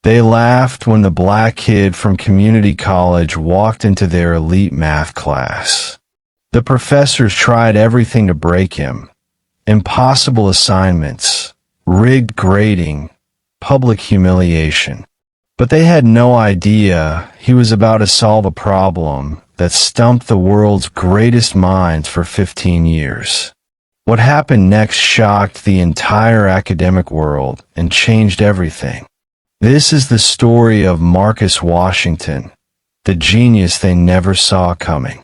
They laughed when the black kid from community college walked into their elite math class. The professors tried everything to break him. Impossible assignments, rigged grading, public humiliation. But they had no idea he was about to solve a problem that stumped the world's greatest minds for 15 years. What happened next shocked the entire academic world and changed everything. This is the story of Marcus Washington, the genius they never saw coming.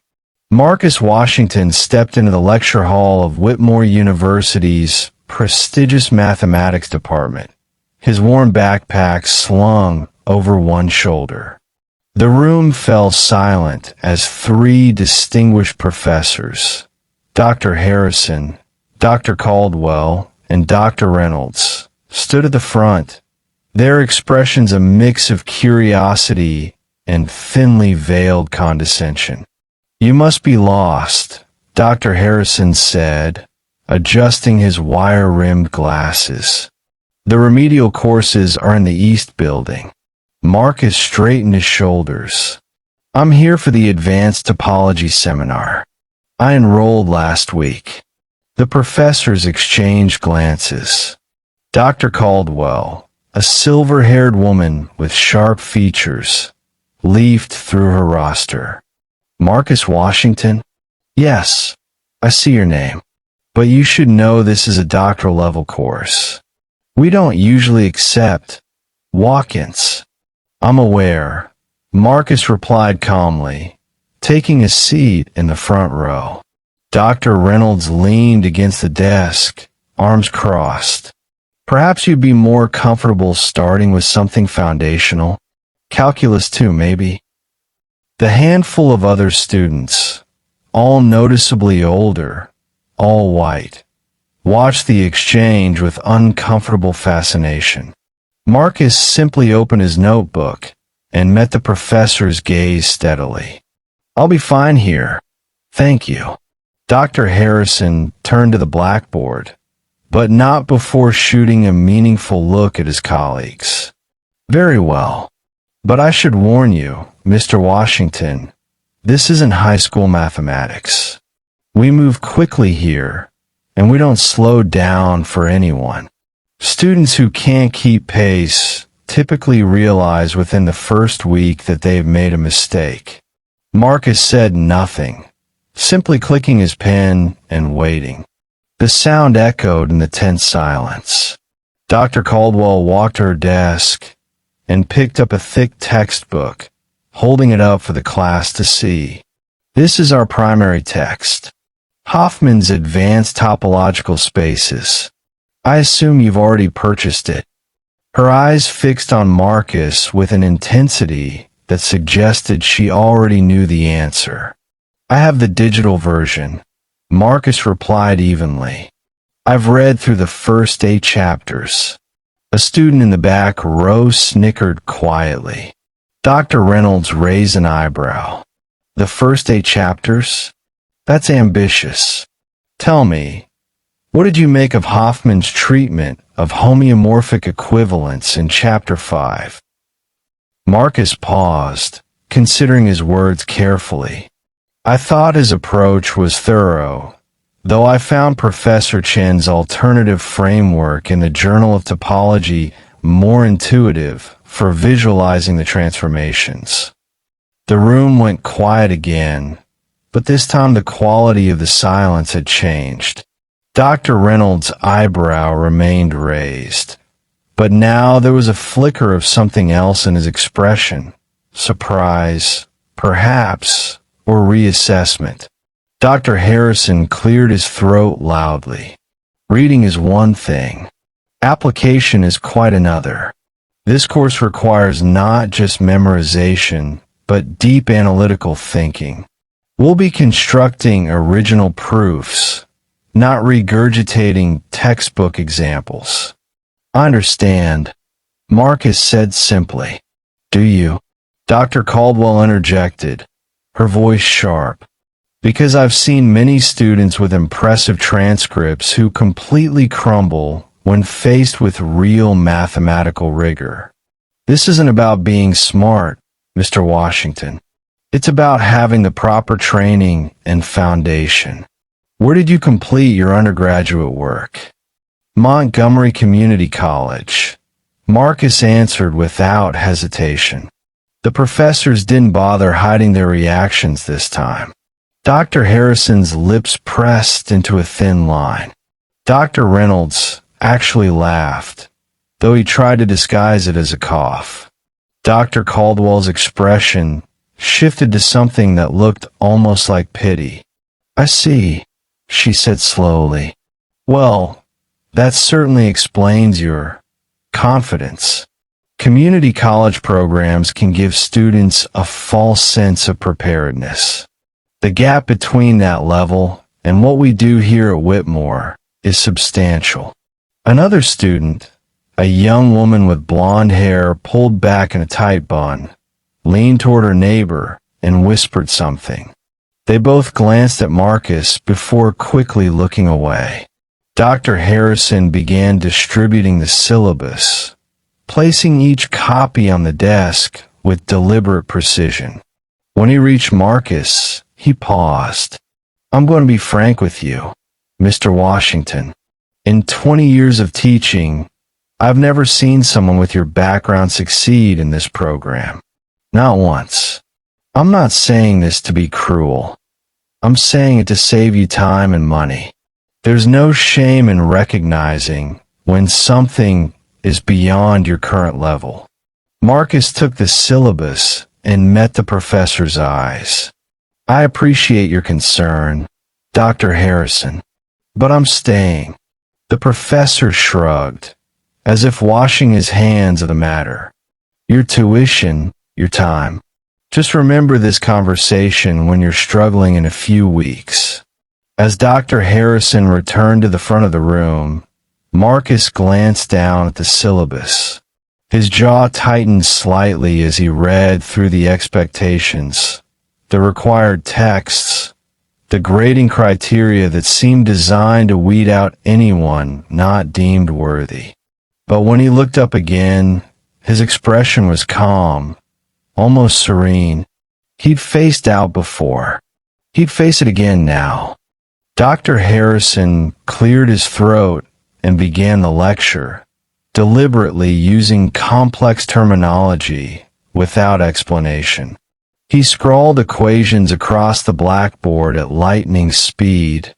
Marcus Washington stepped into the lecture hall of Whitmore University's prestigious mathematics department, his worn backpack slung over one shoulder. The room fell silent as three distinguished professors, Dr. Harrison, Dr. Caldwell, and Dr. Reynolds, stood at the front, their expressions a mix of curiosity and thinly veiled condescension. "You must be lost," Dr. Harrison said, adjusting his wire-rimmed glasses. "The remedial courses are in the East Building." Marcus straightened his shoulders. "I'm here for the advanced topology seminar. I enrolled last week." The professors exchanged glances. Dr. Caldwell, a silver-haired woman with sharp features, leafed through her roster. "Marcus Washington? Yes, I see your name. But you should know this is a doctoral-level course. We don't usually accept walk-ins." "I'm aware," Marcus replied calmly, taking a seat in the front row. Dr. Reynolds leaned against the desk, arms crossed. "Perhaps you'd be more comfortable starting with something foundational. Calculus 2, maybe." The handful of other students, all noticeably older, all white, watched the exchange with uncomfortable fascination. Marcus simply opened his notebook and met the professor's gaze steadily. "I'll be fine here. Thank you." Dr. Harrison turned to the blackboard, but not before shooting a meaningful look at his colleagues. "Very well. But I should warn you, Mr. Washington, this isn't high school mathematics. We move quickly here, and we don't slow down for anyone. Students who can't keep pace typically realize within the first week that they've made a mistake." Marcus said nothing, simply clicking his pen and waiting. The sound echoed in the tense silence. Dr. Caldwell walked to her desk and picked up a thick textbook, holding it up for the class to see. "This is our primary text, Hoffman's Advanced Topological Spaces. I assume you've already purchased it." Her eyes fixed on Marcus with an intensity that suggested she already knew the answer. "I have the digital version," Marcus replied evenly. "I've read through the first 8 chapters." A student in the back row snickered quietly. Dr. Reynolds raised an eyebrow. "The first 8 chapters? That's ambitious. Tell me, what did you make of Hoffman's treatment of homeomorphic equivalence in Chapter 5? Marcus paused, considering his words carefully. "I thought his approach was thorough, though I found Professor Chen's alternative framework in the Journal of Topology more intuitive for visualizing the transformations." The room went quiet again, but this time the quality of the silence had changed. Dr. Reynolds' eyebrow remained raised, but now there was a flicker of something else in his expression. Surprise, perhaps, or reassessment. Dr. Harrison cleared his throat loudly. "Reading is one thing. Application is quite another. This course requires not just memorization, but deep analytical thinking. We'll be constructing original proofs, not regurgitating textbook examples." "I understand," Marcus said simply. "Do you?" Dr. Caldwell interjected, her voice sharp. "Because I've seen many students with impressive transcripts who completely crumble when faced with real mathematical rigor. This isn't about being smart, Mr. Washington. It's about having the proper training and foundation. Where did you complete your undergraduate work? Montgomery Community College. Marcus answered without hesitation. The professors didn't bother hiding their reactions this time. Dr. Harrison's lips pressed into a thin line. Dr. Reynolds actually laughed, though he tried to disguise it as a cough. Dr. Caldwell's expression shifted to something that looked almost like pity. "I see," she said slowly. "Well, that certainly explains your confidence. Community college programs can give students a false sense of preparedness. The gap between that level and what we do here at Whitmore is substantial." Another student, a young woman with blonde hair pulled back in a tight bun, leaned toward her neighbor and whispered something. They both glanced at Marcus before quickly looking away. Dr. Harrison began distributing the syllabus, placing each copy on the desk with deliberate precision. When he reached Marcus, he paused. "I'm going to be frank with you, Mr. Washington. In 20 years of teaching, I've never seen someone with your background succeed in this program. Not once. I'm not saying this to be cruel. I'm saying it to save you time and money. There's no shame in recognizing when something is beyond your current level." Marcus took the syllabus and met the professor's eyes. "I appreciate your concern, Dr. Harrison, but I'm staying." The professor shrugged, as if washing his hands of the matter. "Your tuition, your time. Just remember this conversation when you're struggling in a few weeks." As Dr. Harrison returned to the front of the room, Marcus glanced down at the syllabus. His jaw tightened slightly as he read through the expectations, the required texts, the grading criteria that seemed designed to weed out anyone not deemed worthy. But when he looked up again, his expression was calm, almost serene. He'd faced doubt before. He'd face it again now. Dr. Harrison cleared his throat and began the lecture, deliberately using complex terminology without explanation. He scrawled equations across the blackboard at lightning speed,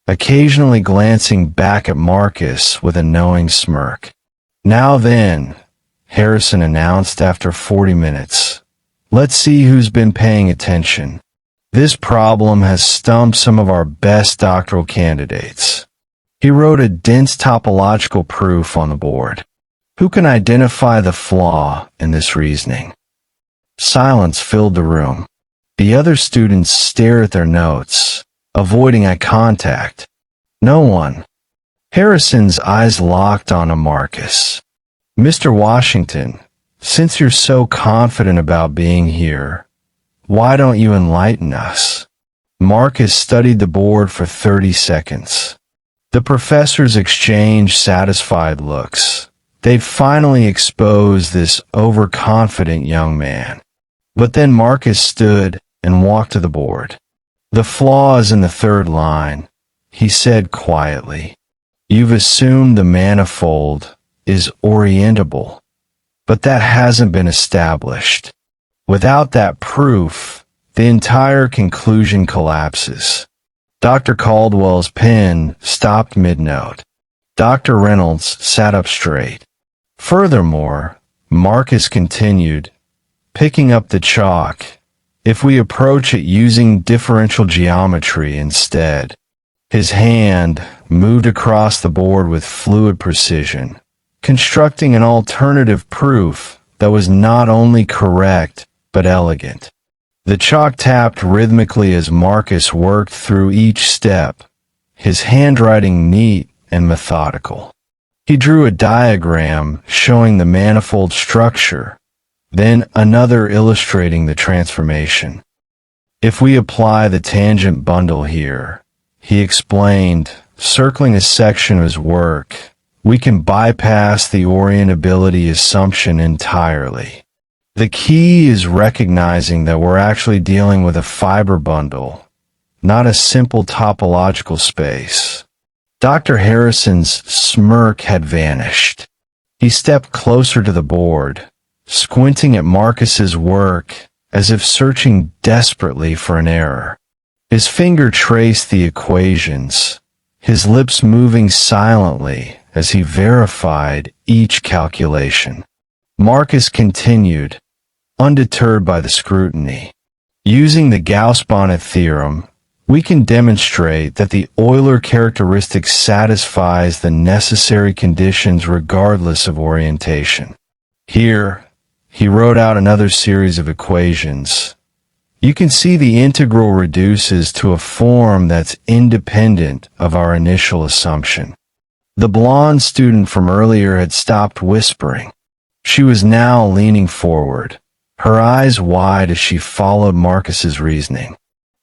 occasionally glancing back at Marcus with a knowing smirk. "Now then," Harrison announced after 40 minutes, "let's see who's been paying attention. This problem has stumped some of our best doctoral candidates." He wrote a dense topological proof on the board. "Who can identify the flaw in this reasoning?" Silence filled the room. The other students stared at their notes, avoiding eye contact. No one. Harrison's eyes locked onto Marcus. "Mr. Washington, since you're so confident about being here, why don't you enlighten us?" Marcus studied the board for 30 seconds. The professors exchanged satisfied looks. They'd finally exposed this overconfident young man. But then Marcus stood and walked to the board. "The flaw is in the third line," he said quietly. "You've assumed the manifold is orientable, but that hasn't been established. Without that proof, the entire conclusion collapses." Dr. Caldwell's pen stopped mid-note. Dr. Reynolds sat up straight. "Furthermore," Marcus continued, picking up the chalk, "if we approach it using differential geometry instead." His hand moved across the board with fluid precision, constructing an alternative proof that was not only correct but elegant. The chalk tapped rhythmically as Marcus worked through each step, his handwriting neat and methodical. He drew a diagram showing the manifold structure, then another illustrating the transformation. "If we apply the tangent bundle here," he explained, circling a section of his work, we can bypass the orientability assumption entirely. The key is recognizing that we're actually dealing with a fiber bundle, not a simple topological space. Dr. Harrison's smirk had vanished. He stepped closer to the board, squinting at Marcus's work as if searching desperately for an error. His finger traced the equations, his lips moving silently as he verified each calculation. Marcus continued, undeterred by the scrutiny. Using the Gauss-Bonnet theorem, we can demonstrate that the Euler characteristic satisfies the necessary conditions regardless of orientation. Here, he wrote out another series of equations. You can see the integral reduces to a form that's independent of our initial assumption. The blonde student from earlier had stopped whispering. She was now leaning forward, her eyes wide as she followed Marcus's reasoning.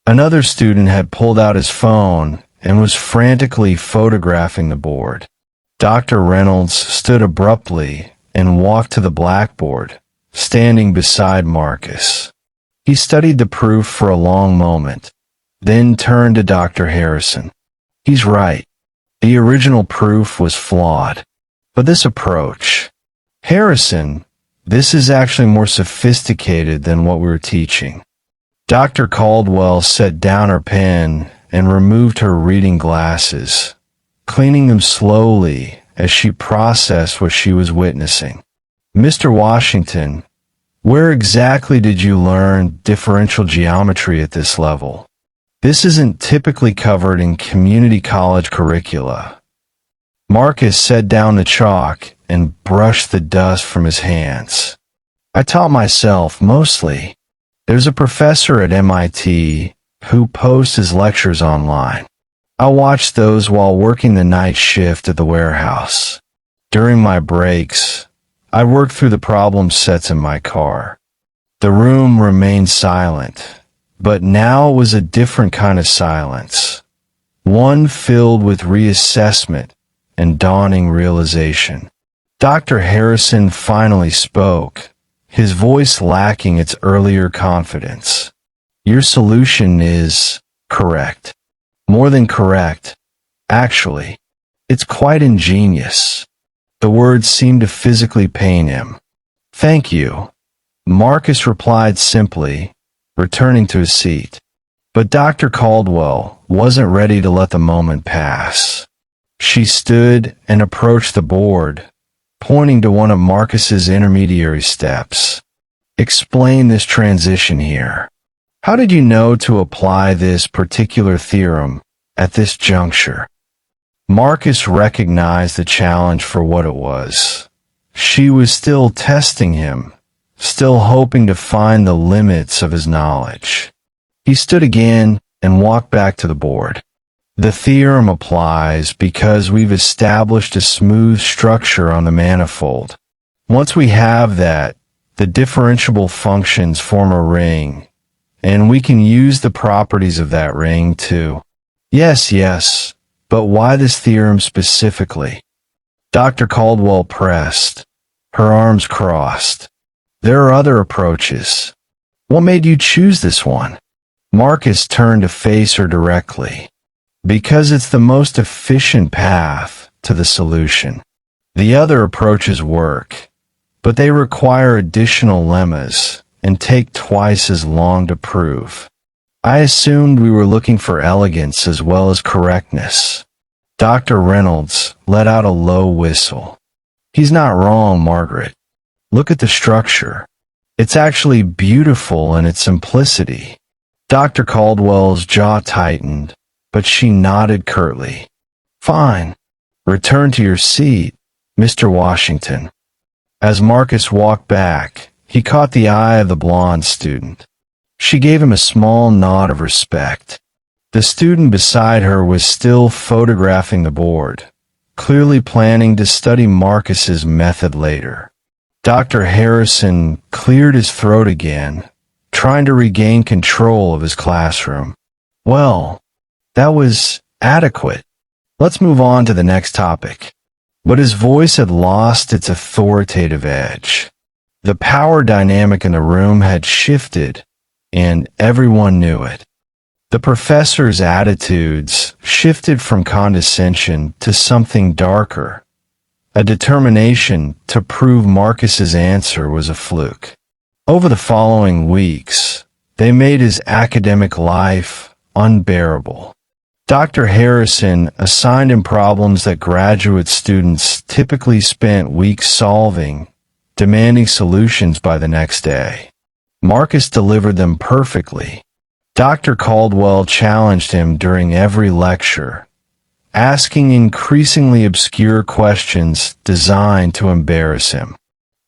Another student had pulled out his phone and was frantically photographing the board. Dr. Reynolds stood abruptly and walked to the blackboard, standing beside Marcus. He studied the proof for a long moment, then turned to Dr. Harrison. He's right. The original proof was flawed. But this approach, Harrison, this is actually more sophisticated than what we were teaching. Dr. Caldwell set down her pen and removed her reading glasses, cleaning them slowly as she processed what she was witnessing. Mr. Washington, where exactly did you learn differential geometry at this level? This isn't typically covered in community college curricula. Marcus set down the chalk and brushed the dust from his hands. I taught myself, mostly. There's a professor at MIT who posts his lectures online. I watch those while working the night shift at the warehouse. During my breaks, I work through the problem sets in my car. The room remained silent, but now it was a different kind of silence, one filled with reassessment and dawning realization. Dr. Harrison finally spoke, his voice lacking its earlier confidence. Your solution is correct. More than correct, actually. It's quite ingenious. The words seemed to physically pain him. Thank you, Marcus replied simply, returning to his seat. But Dr. Caldwell wasn't ready to let the moment pass. She stood and approached the board, pointing to one of Marcus's intermediary steps. Explain this transition here. How did you know to apply this particular theorem at this juncture? Marcus recognized the challenge for what it was. She was still testing him, still hoping to find the limits of his knowledge. He stood again and walked back to the board. The theorem applies because we've established a smooth structure on the manifold. Once we have that, the differentiable functions form a ring, and we can use the properties of that ring too. Yes, but why this theorem specifically? Dr. Caldwell pressed, her arms crossed. There are other approaches. What made you choose this one? Marcus turned to face her directly. Because it's the most efficient path to the solution. The other approaches work, but they require additional lemmas and take twice as long to prove. I assumed we were looking for elegance as well as correctness. Dr. Reynolds let out a low whistle. He's not wrong, Margaret. Look at the structure. It's actually beautiful in its simplicity. Dr. Caldwell's jaw tightened, but she nodded curtly. Fine. Return to your seat, Mr. Washington. As Marcus walked back, he caught the eye of the blonde student. She gave him a small nod of respect. The student beside her was still photographing the board, clearly planning to study Marcus's method later. Dr. Harrison cleared his throat again, trying to regain control of his classroom. Well, that was adequate. Let's move on to the next topic. but his voice had lost its authoritative edge. The power dynamic in the room had shifted, and everyone knew it. The professor's attitudes shifted from condescension to something darker, a determination to prove Marcus's answer was a fluke. Over the following weeks, they made his academic life unbearable. Dr. Harrison assigned him problems that graduate students typically spent weeks solving, demanding solutions by the next day. Marcus delivered them perfectly. Dr. Caldwell challenged him during every lecture, asking increasingly obscure questions designed to embarrass him.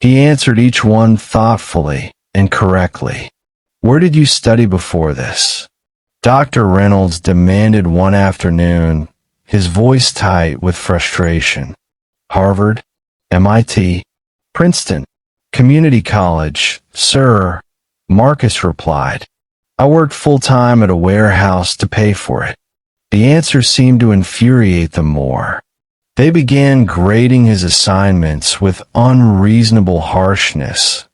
He answered each one thoughtfully and correctly. "Where did you study before this?" Dr. Reynolds demanded one afternoon, his voice tight with frustration. "Harvard, MIT, Princeton, community college, sir," Marcus replied. "I worked full-time at a warehouse to pay for it." The answer seemed to infuriate them more. They began grading his assignments with unreasonable harshness,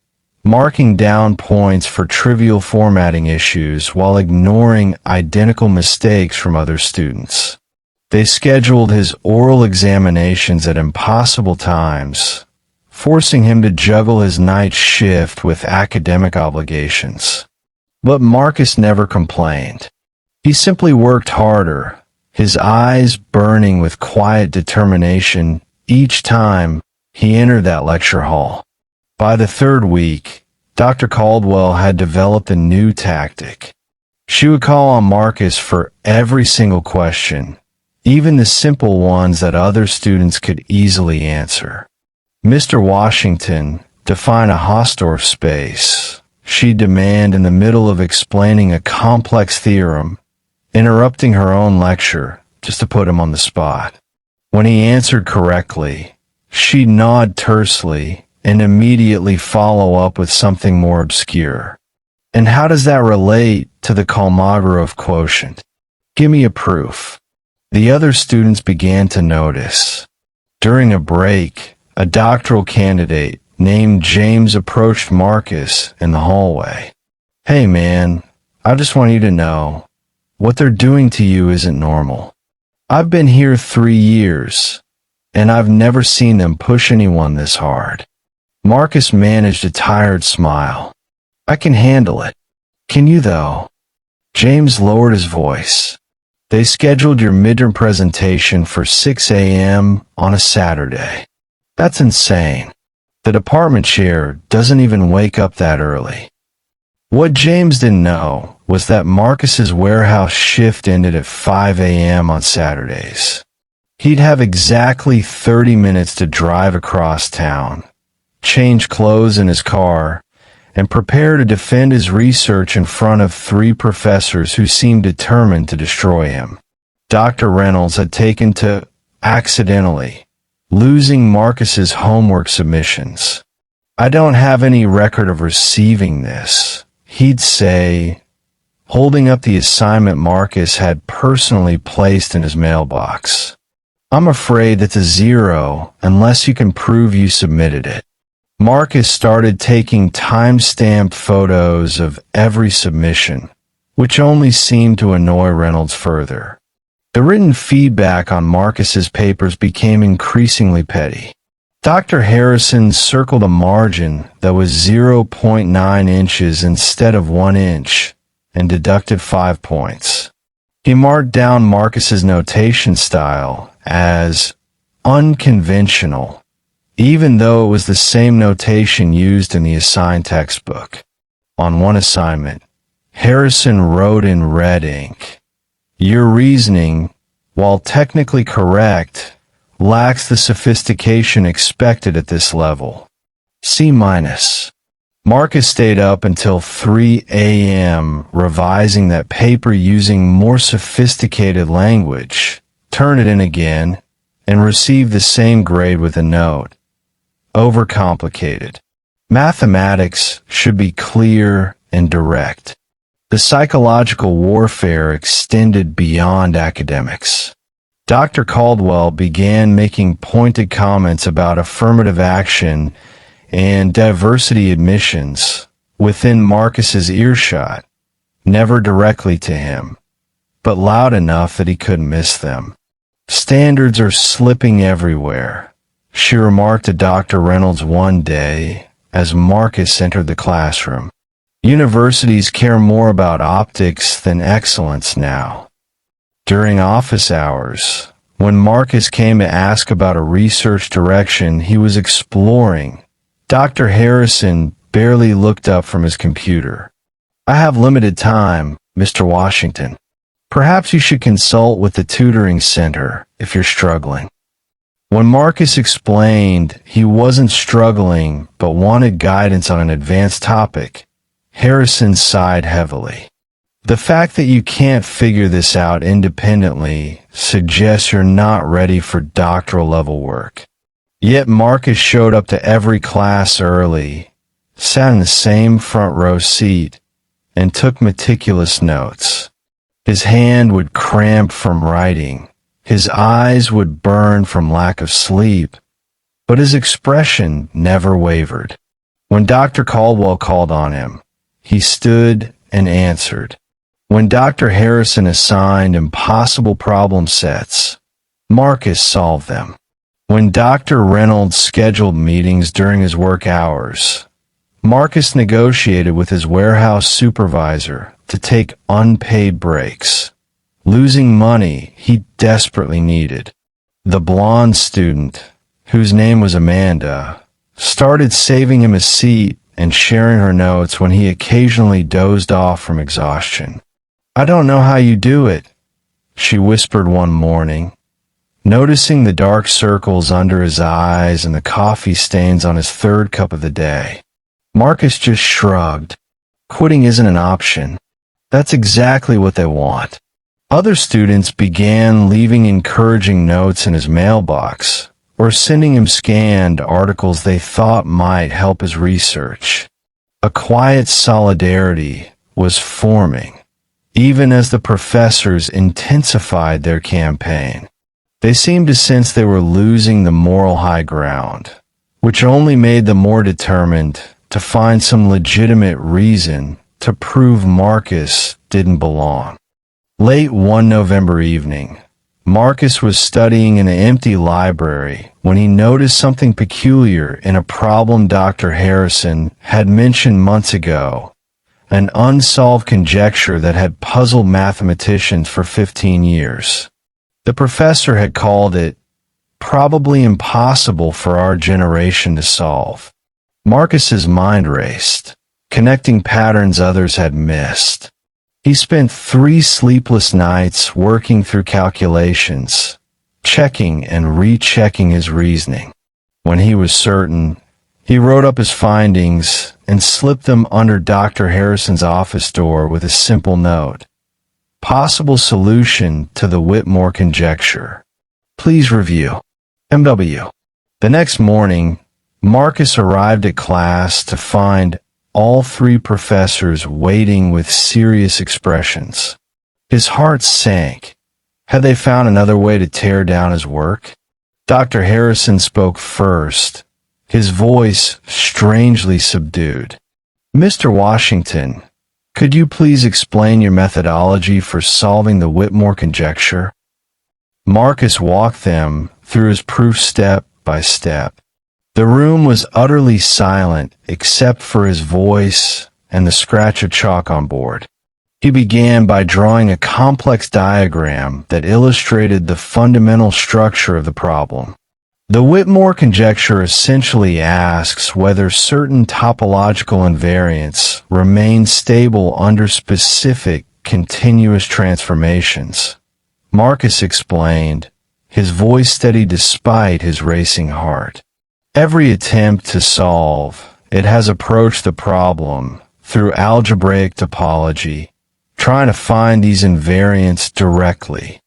marking down points for trivial formatting issues while ignoring identical mistakes from other students. They scheduled his oral examinations at impossible times, forcing him to juggle his night shift with academic obligations. But Marcus never complained. He simply worked harder, his eyes burning with quiet determination each time he entered that lecture hall. By the third week, Dr. Caldwell had developed a new tactic. She would call on Marcus for every single question, even the simple ones that other students could easily answer. "Mr. Washington, define a Hausdorff space," she'd demand in the middle of explaining a complex theorem, interrupting her own lecture just to put him on the spot. When he answered correctly, she'd nod tersely and immediately follow up with something more obscure. "And how does that relate to the Kolmogorov quotient? Give me a proof." The other students began to notice. During a break, a doctoral candidate named James approached Marcus in the hallway. "Hey man, I just want you to know, what they're doing to you isn't normal. I've been here 3 years, and I've never seen them push anyone this hard." Marcus managed a tired smile. "I can handle it. Can you though?" James lowered his voice. "They scheduled your midterm presentation for 6 a.m. on a Saturday. That's insane. The department chair doesn't even wake up that early." What James didn't know was that Marcus's warehouse shift ended at 5 a.m. on Saturdays. He'd have exactly 30 minutes to drive across town, change clothes in his car, and prepare to defend his research in front of 3 professors who seemed determined to destroy him. Dr. Reynolds had taken to, accidentally, losing Marcus's homework submissions. "I don't have any record of receiving this," he'd say, holding up the assignment Marcus had personally placed in his mailbox. "I'm afraid that's a 0 unless you can prove you submitted it." Marcus started taking time-stamped photos of every submission, which only seemed to annoy Reynolds further. The written feedback on Marcus's papers became increasingly petty. Dr. Harrison circled a margin that was 0.9 inches instead of 1 inch and deducted 5 points. He marked down Marcus's notation style as unconventional, even though it was the same notation used in the assigned textbook. On one assignment, Harrison wrote in red ink, "Your reasoning, while technically correct, lacks the sophistication expected at this level. C-." Marcus stayed up until 3 a.m. revising that paper using more sophisticated language, turned it in again, and received the same grade with a note. Overcomplicated. Mathematics should be clear and direct. The psychological warfare extended beyond academics. Dr. Caldwell began making pointed comments about affirmative action and diversity admissions within Marcus's earshot, never directly to him, but loud enough that he couldn't miss them. "Standards are slipping everywhere," she remarked to Dr. Reynolds one day as Marcus entered the classroom. "Universities care more about optics than excellence now." During office hours, when Marcus came to ask about a research direction he was exploring, Dr. Harrison barely looked up from his computer. "I have limited time, Mr. Washington. Perhaps you should consult with the tutoring center if you're struggling." When Marcus explained he wasn't struggling but wanted guidance on an advanced topic, Harrison sighed heavily. "The fact that you can't figure this out independently suggests you're not ready for doctoral level work." Yet Marcus showed up to every class early, sat in the same front row seat, and took meticulous notes. His hand would cramp from writing, his eyes would burn from lack of sleep, but his expression never wavered. When Dr. Caldwell called on him, he stood and answered. When Dr. Harrison assigned impossible problem sets, Marcus solved them. When Dr. Reynolds scheduled meetings during his work hours, Marcus negotiated with his warehouse supervisor to take unpaid breaks, losing money he desperately needed. The blonde student, whose name was Amanda, started saving him a seat and sharing her notes when he occasionally dozed off from exhaustion. "I don't know how you do it," she whispered one morning, noticing the dark circles under his eyes and the coffee stains on his third cup of the day. Marcus just shrugged. Quitting isn't an option. That's exactly what they want. Other students began leaving encouraging notes in his mailbox or sending him scanned articles they thought might help his research. A quiet solidarity was forming, even as the professors intensified their campaign. They seemed to sense they were losing the moral high ground, which only made them more determined to find some legitimate reason to prove Marcus didn't belong. Late one November evening, Marcus was studying in an empty library when he noticed something peculiar in a problem Dr. Harrison had mentioned months ago, an unsolved conjecture that had puzzled mathematicians for 15 years. The professor had called it probably impossible for our generation to solve. Marcus's mind raced, connecting patterns others had missed. He spent 3 sleepless nights working through calculations, checking and rechecking his reasoning. When he was certain, he wrote up his findings and slipped them under Dr. Harrison's office door with a simple note. Possible solution to the Whitmore conjecture. Please review. M.W. The next morning, Marcus arrived at class to find all 3 professors waiting with serious expressions. His heart sank. Had they found another way to tear down his work? Dr. Harrison spoke first, his voice strangely subdued. "Mr. Washington, could you please explain your methodology for solving the Whitmore conjecture?" Marcus walked them through his proof step by step. The room was utterly silent except for his voice and the scratch of chalk on board. He began by drawing a complex diagram that illustrated the fundamental structure of the problem. The Whitmore conjecture essentially asks whether certain topological invariants remain stable under specific continuous transformations. Marcus explained, his voice steady despite his racing heart. Every attempt to solve it has approached the problem through algebraic topology, trying to find these invariants directly.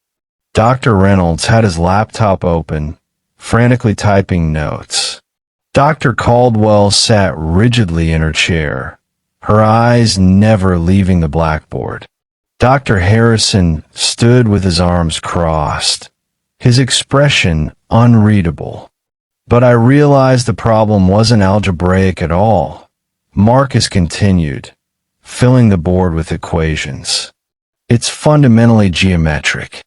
Dr. Reynolds had his laptop open, frantically typing notes. Dr. Caldwell sat rigidly in her chair, her eyes never leaving the blackboard. Dr. Harrison stood with his arms crossed, his expression unreadable. But I realized the problem wasn't algebraic at all. Marcus continued, filling the board with equations. It's fundamentally geometric.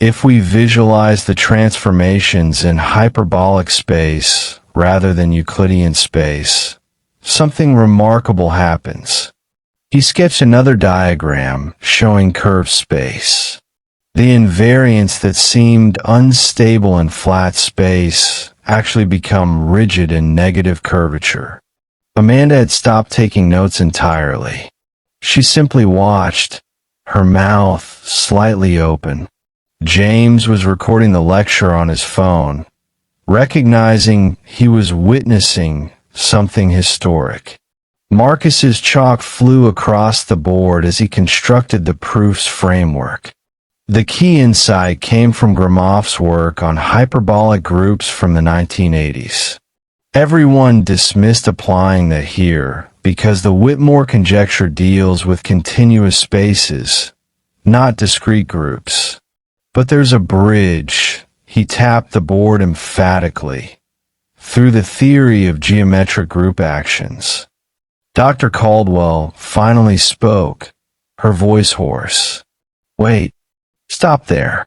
If we visualize the transformations in hyperbolic space rather than Euclidean space, something remarkable happens. He sketched another diagram showing curved space. The invariants that seemed unstable in flat space actually become rigid in negative curvature. Amanda had stopped taking notes entirely. She simply watched, her mouth slightly open. James was recording the lecture on his phone, recognizing he was witnessing something historic. Marcus's chalk flew across the board as he constructed the proof's framework. The key insight came from Gromof's work on hyperbolic groups from the 1980s. Everyone dismissed applying that here because the Whitmore conjecture deals with continuous spaces, not discrete groups. But there's a bridge, he tapped the board emphatically, through the theory of geometric group actions. Dr. Caldwell finally spoke, her voice hoarse. Wait, stop there.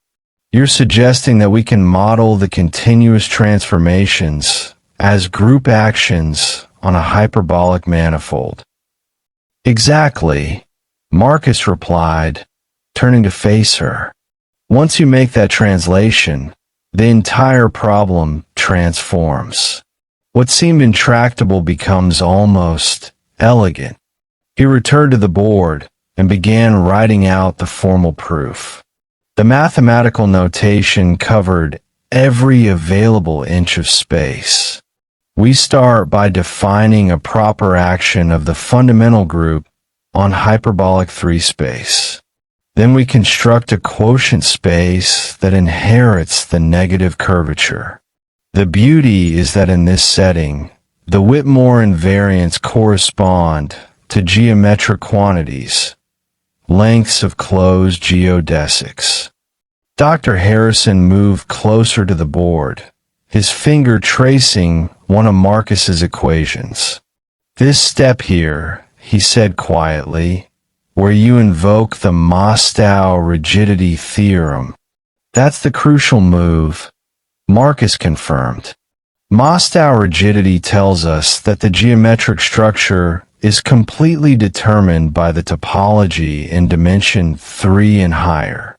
You're suggesting that we can model the continuous transformations as group actions on a hyperbolic manifold. Exactly, Marcus replied, turning to face her. Once you make that translation, the entire problem transforms. What seemed intractable becomes almost elegant. He returned to the board and began writing out the formal proof. The mathematical notation covered every available inch of space. We start by defining a proper action of the fundamental group on hyperbolic 3 space. Then we construct a quotient space that inherits the negative curvature. The beauty is that in this setting, the Whitmore invariants correspond to geometric quantities, lengths of closed geodesics. Dr. Harrison moved closer to the board, his finger tracing one of Marcus's equations. This step here, he said quietly, where you invoke the Mostow rigidity theorem. That's the crucial move, Marcus confirmed. Mostow rigidity tells us that the geometric structure is completely determined by the topology in dimension 3 and higher.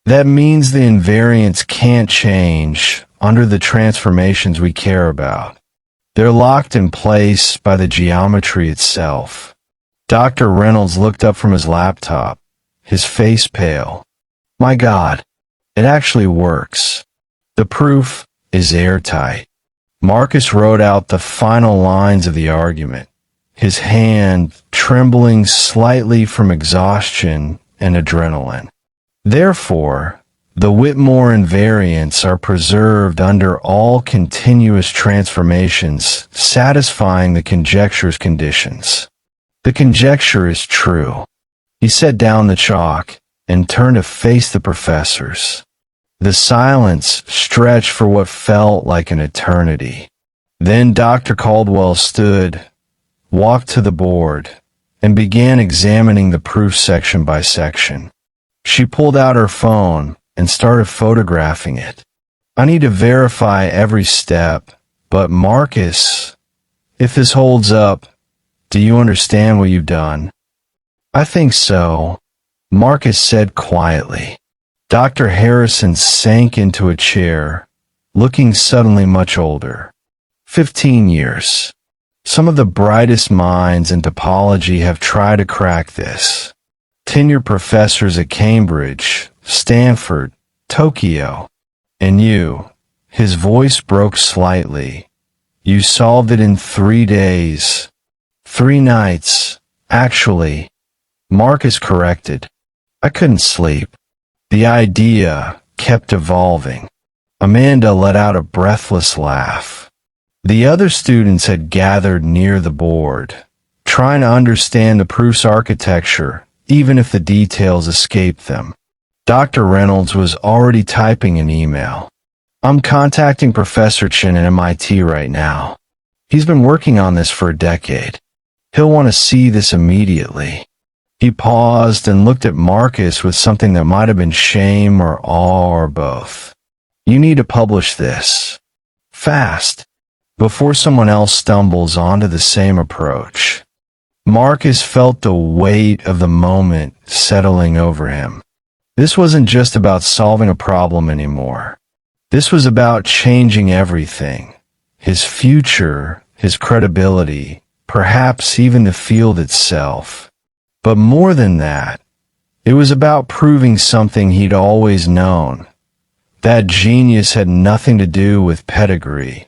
That means the invariants can't change under the transformations we care about. They're locked in place by the geometry itself. Dr. Reynolds looked up from his laptop, his face pale. My God, it actually works. The proof is airtight. Marcus wrote out the final lines of the argument, his hand trembling slightly from exhaustion and adrenaline. Therefore, the Whitmore invariants are preserved under all continuous transformations satisfying the conjecture's conditions. The conjecture is true. He set down the chalk and turned to face the professors. The silence stretched for what felt like an eternity. Then Dr. Caldwell stood, walked to the board, and began examining the proof section by section. She pulled out her phone and started photographing it. I need to verify every step, but Marcus, if this holds up, do you understand what you've done? I think so, Marcus said quietly. Dr. Harrison sank into a chair, looking suddenly much older. 15 years. Some of the brightest minds in topology have tried to crack this. Tenured professors at Cambridge, Stanford, Tokyo. And you, his voice broke slightly. You solved it in 3 days. 3 nights, actually. Marcus corrected. I couldn't sleep. The idea kept evolving. Amanda let out a breathless laugh. The other students had gathered near the board, trying to understand the proof's architecture, even if the details escaped them. Dr. Reynolds was already typing an email. I'm contacting Professor Chen at MIT right now. He's been working on this for a decade. He'll want to see this immediately." He paused and looked at Marcus with something that might have been shame or awe or both. "You need to publish this. Fast. Before someone else stumbles onto the same approach." Marcus felt the weight of the moment settling over him. This wasn't just about solving a problem anymore. This was about changing everything. His future, his credibility, perhaps even the field itself. But more than that, it was about proving something he'd always known. That genius had nothing to do with pedigree,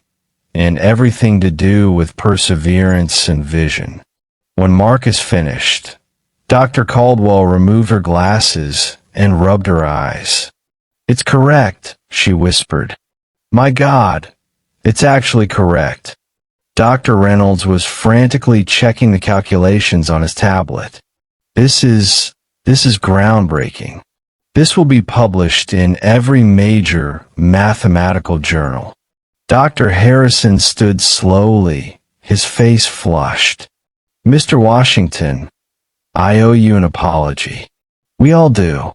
and everything to do with perseverance and vision. When Marcus finished, Dr. Caldwell removed her glasses and rubbed her eyes. "It's correct," she whispered. "My God, it's actually correct." Dr. Reynolds was frantically checking the calculations on his tablet. This is groundbreaking. This will be published in every major mathematical journal." Dr. Harrison stood slowly, his face flushed. "Mr. Washington, I owe you an apology. We all do.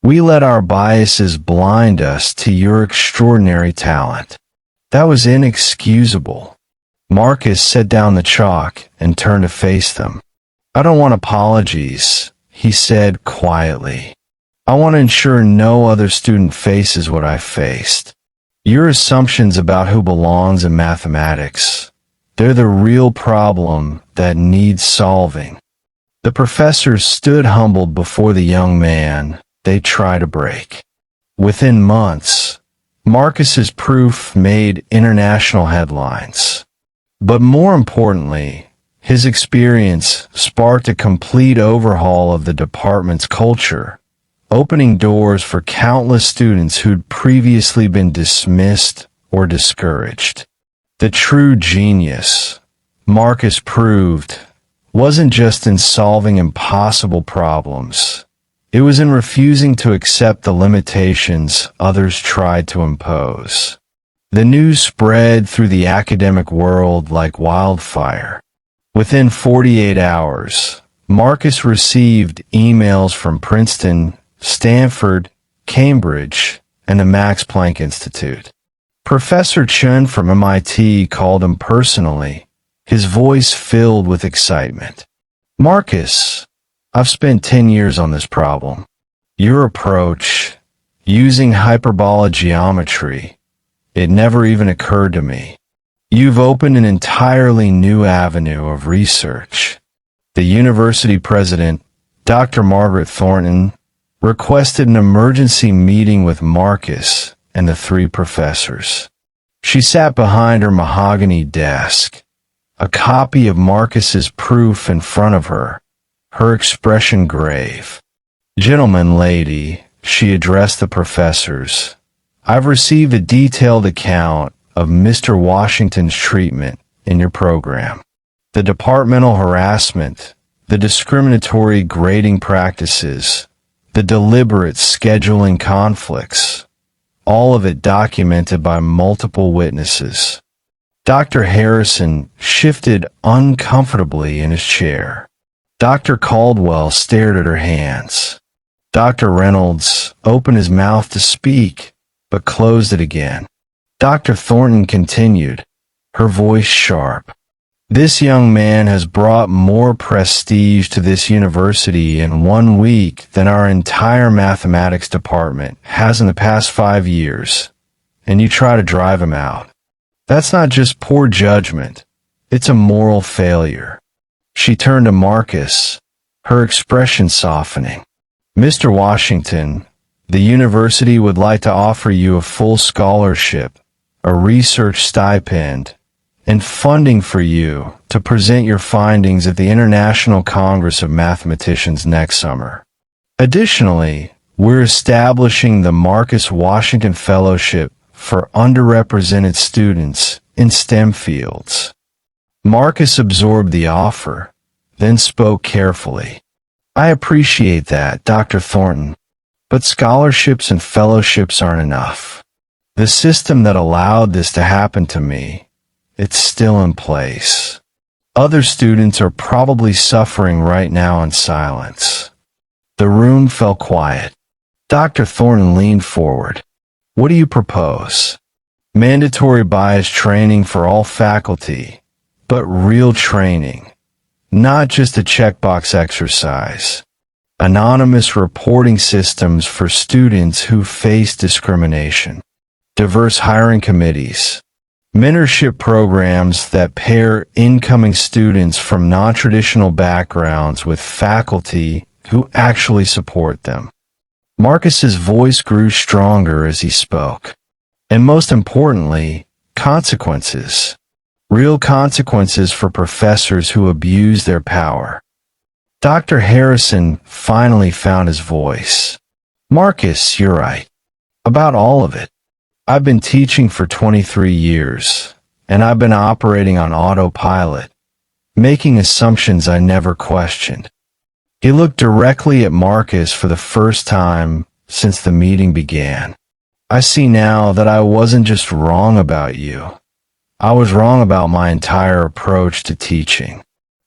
We let our biases blind us to your extraordinary talent. That was inexcusable." Marcus set down the chalk and turned to face them. "I don't want apologies," he said quietly. "I want to ensure no other student faces what I faced. Your assumptions about who belongs in mathematics, they're the real problem that needs solving." The professors stood humbled before the young man they tried to break. Within months, Marcus's proof made international headlines. But more importantly, his experience sparked a complete overhaul of the department's culture, opening doors for countless students who'd previously been dismissed or discouraged. The true genius, Marcus proved, wasn't just in solving impossible problems. It was in refusing to accept the limitations others tried to impose. The news spread through the academic world like wildfire. Within 48 hours, Marcus received emails from Princeton, Stanford, Cambridge, and the Max Planck Institute. Professor Chen from MIT called him personally, his voice filled with excitement. "Marcus, I've spent 10 years on this problem. Your approach, using hyperbolic geometry, it never even occurred to me. You've opened an entirely new avenue of research." The university president, Dr. Margaret Thornton, requested an emergency meeting with Marcus and the three professors. She sat behind her mahogany desk, a copy of Marcus's proof in front of her, her expression grave. "Gentlemen, lady," she addressed the professors, "I've received a detailed account of Mr. Washington's treatment in your program. The departmental harassment, the discriminatory grading practices, the deliberate scheduling conflicts, all of it documented by multiple witnesses." Dr. Harrison shifted uncomfortably in his chair. Dr. Caldwell stared at her hands. Dr. Reynolds opened his mouth to speak, but closed it again. Dr. Thornton continued, her voice sharp. "This young man has brought more prestige to this university in 1 week than our entire mathematics department has in the past 5 years, and you try to drive him out. That's not just poor judgment, it's a moral failure." She turned to Marcus, her expression softening. "Mr. Washington, the university would like to offer you a full scholarship, a research stipend, and funding for you to present your findings at the International Congress of Mathematicians next summer. Additionally, we're establishing the Marcus Washington Fellowship for underrepresented students in STEM fields." Marcus absorbed the offer, then spoke carefully. "I appreciate that, Dr. Thornton, but scholarships and fellowships aren't enough. The system that allowed this to happen to me, it's still in place. Other students are probably suffering right now in silence. The room fell quiet. Dr. Thornton leaned forward. What do you propose? Mandatory bias training for all faculty, but real training, not just a checkbox exercise. Anonymous reporting systems for students who face discrimination. Diverse hiring committees. Mentorship programs that pair incoming students from non-traditional backgrounds with faculty who actually support them. Marcus's voice grew stronger as he spoke. And most importantly, consequences. Real consequences for professors who abuse their power. Dr. Harrison finally found his voice. Marcus, you're right. About all of it. I've been teaching for 23 years, and I've been operating on autopilot, making assumptions I never questioned. He looked directly at Marcus for the first time since the meeting began. I see now that I wasn't just wrong about you. I was wrong about my entire approach to teaching.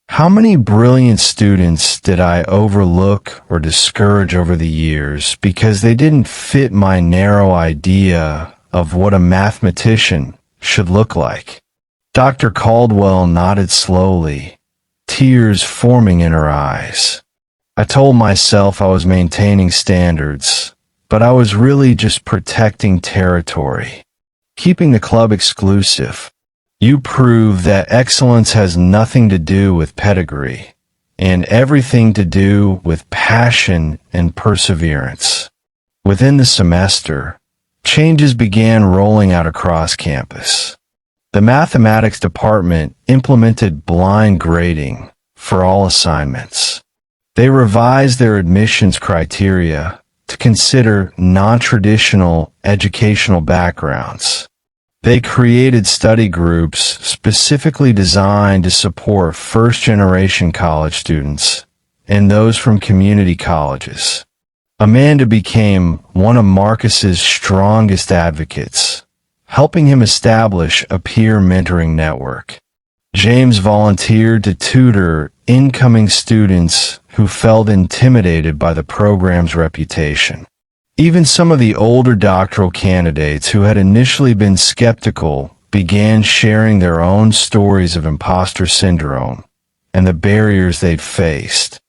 How many brilliant students did I overlook or discourage over the years because they didn't fit my narrow idea of what a mathematician should look like? Dr. Caldwell nodded slowly, tears forming in her eyes. I told myself I was maintaining standards, but I was really just protecting territory, keeping the club exclusive. You prove that excellence has nothing to do with pedigree, and everything to do with passion and perseverance. Within the semester, changes began rolling out across campus. The mathematics department implemented blind grading for all assignments. They revised their admissions criteria to consider non-traditional educational backgrounds. They created study groups specifically designed to support first-generation college students and those from community colleges. Amanda became one of Marcus's strongest advocates, helping him establish a peer mentoring network. James volunteered to tutor incoming students who felt intimidated by the program's reputation. Even some of the older doctoral candidates who had initially been skeptical began sharing their own stories of imposter syndrome and the barriers they'd faced.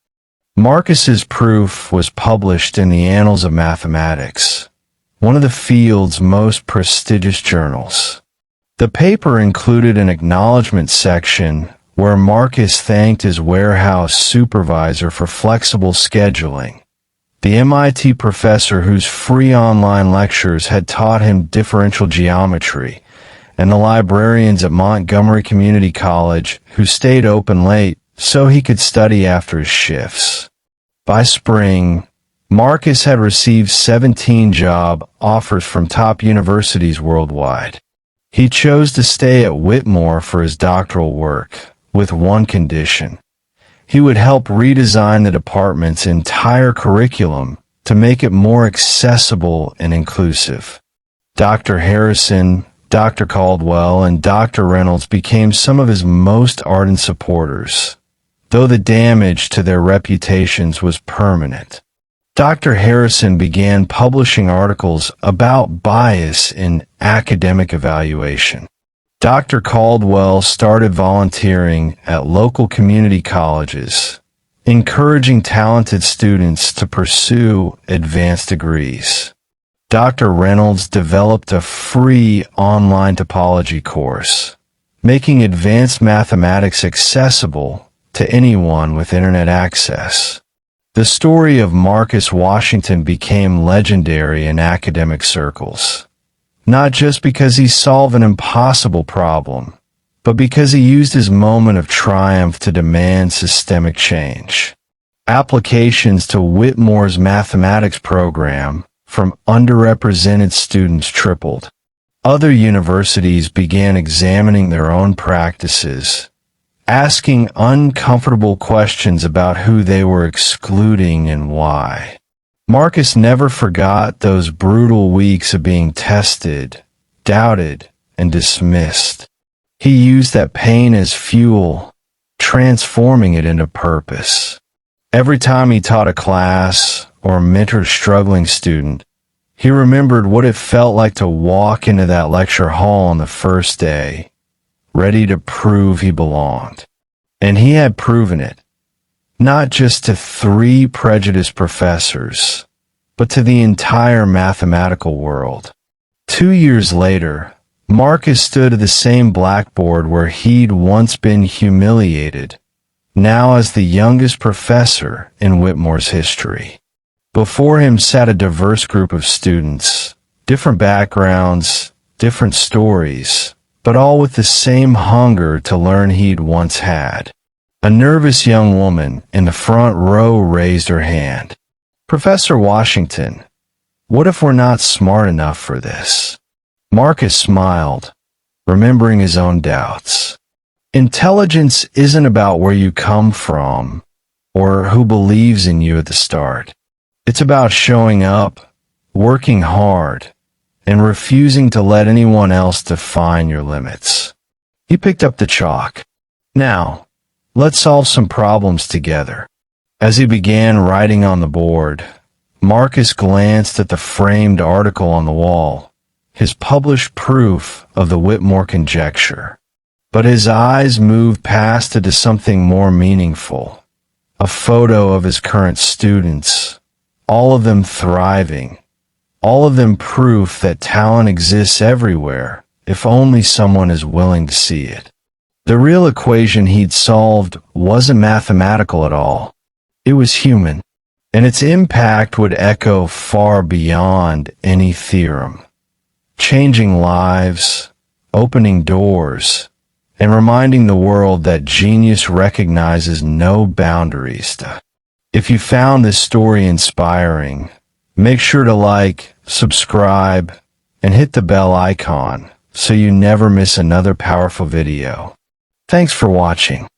Marcus's proof was published in the Annals of Mathematics, one of the field's most prestigious journals. The paper included an acknowledgement section where Marcus thanked his warehouse supervisor for flexible scheduling, the MIT professor whose free online lectures had taught him differential geometry, and the librarians at Montgomery Community College who stayed open late so he could study after his shifts. By spring, Marcus had received 17 job offers from top universities worldwide. He chose to stay at Whitmore for his doctoral work, with one condition. He would help redesign the department's entire curriculum to make it more accessible and inclusive. Dr. Harrison, Dr. Caldwell, and Dr. Reynolds became some of his most ardent supporters, though the damage to their reputations was permanent. Dr. Harrison began publishing articles about bias in academic evaluation. Dr. Caldwell started volunteering at local community colleges, encouraging talented students to pursue advanced degrees. Dr. Reynolds developed a free online topology course, making advanced mathematics accessible to anyone with internet access. The story of Marcus Washington became legendary in academic circles, not just because he solved an impossible problem, but because he used his moment of triumph to demand systemic change. Applications to Whitmore's mathematics program from underrepresented students tripled. Other universities began examining their own practices, asking uncomfortable questions about who they were excluding and why. Marcus never forgot those brutal weeks of being tested doubted, and dismissed. He used that pain as fuel, transforming it into purpose. Every time he taught a class or mentored a struggling student, he remembered what it felt like to walk into that lecture hall on the first day, ready to prove he belonged. And he had proven it, not just to 3 prejudiced professors, but to the entire mathematical world. 2 years later, Marcus stood at the same blackboard where he'd once been humiliated, now as the youngest professor in Whitmore's history. Before him sat a diverse group of students, different backgrounds, different stories, but all with the same hunger to learn he'd once had. A nervous young woman in the front row raised her hand. "Professor Washington, what if we're not smart enough for this?" Marcus smiled, remembering his own doubts. Intelligence isn't about where you come from or who believes in you at the start. It's about showing up, working hard, and refusing to let anyone else define your limits. He picked up the chalk. "Now, let's solve some problems together." As he began writing on the board, Marcus glanced at the framed article on the wall, his published proof of the Whitmore conjecture. But his eyes moved past it to something more meaningful. A photo of his current students, all of them thriving, all of them proof that talent exists everywhere, if only someone is willing to see it. The real equation he'd solved wasn't mathematical at all. It was human, and its impact would echo far beyond any theorem, changing lives, opening doors, and reminding the world that genius recognizes no boundaries. If you found this story inspiring, make sure to like, subscribe, and hit the bell icon so you never miss another powerful video. Thanks for watching.